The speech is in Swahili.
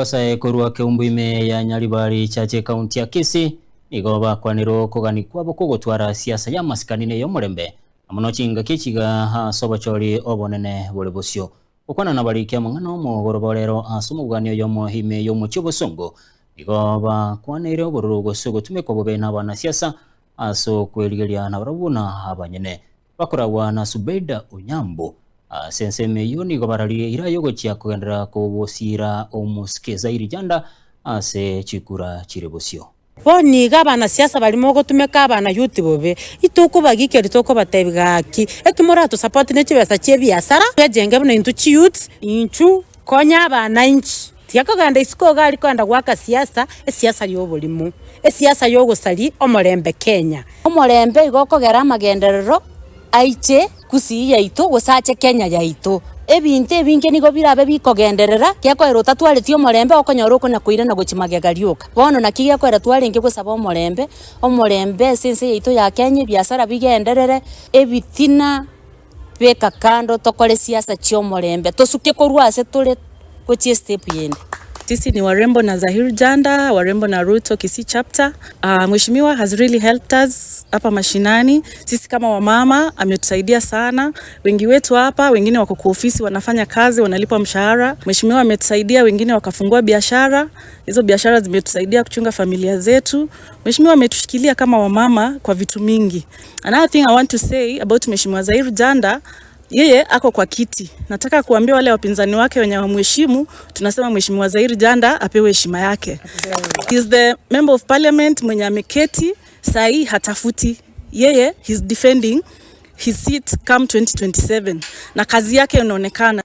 Kosa korwa keumbuime ya Nyaribari chache kaunti ya Kisii igoba kwaniro kogani kwabo kugotwara siasa ya masikanine yo murembe amuno chinga kichiga sobachori obonene bole bosyo ukwana nabarikia mangano mo goroborero asumugwanyo yo mohime yo muchobosongo igoba kwaniro oborugo sogo tumeko bobe n'abana siasa aso kweligelia na barabuna abanyene bakorawa na Subeida Onyambo senseme yoni gobarali ira yogo chia kugendera kubosira omuskeza irijanda ase chikura chirebosyo boni gabana siasa balimo gotumeka abana yuti bobe ituko bagike ritoko batebigaki ekimorato support ne chibesa chebiasara yajenge bino intu chi youth inchu konya abana inchi tiakaganda isiko gali kwanda gwaka siasa siasa yobolimo siasa yogosali omorembe Kenya omorembe igokogera magenderero aiche kusi yaito gosache Kenya yaito ebinte ebinge nigo birabe bikogenderera kyakwero tatwalithio omorembe okonyora okona kuira na gochimage galioka bono nakigia kwera twalinge gosaba omorembe sense yaito ya Kenya biasara bigenderere ebitina beka kando tokole siasa chio omorembe tosuke korwase tole gochie step yende. Sisi ni warembo na Zahir Janda, warembo na Ruto Kisii chapter. Mheshimiwa has really helped us hapa mashinani. Sisi kama wamama ametusaidia sana. Wengi wetu hapa, wengine wako kwa ofisi wanafanya kazi, wanalipwa mshahara. Mheshimiwa ametusaidia, wengine wakafungua biashara. Hizo biashara zimetusaidia kuchunga familia zetu. Mheshimiwa ametushikilia kama wamama kwa vitu mingi. Another thing I want to say about Mheshimiwa Zahir Janda, yeye ako kwa kiti. Nataka kuambia wale wapinzani wake wenye wamheshimu, tunasema Mheshimiwa Zahir Janda apewe heshima yake. He is the member of parliament mwenye ameketi, sahi hatafuti. Yeye he's defending his seat come 2027 na kazi yake inaonekana.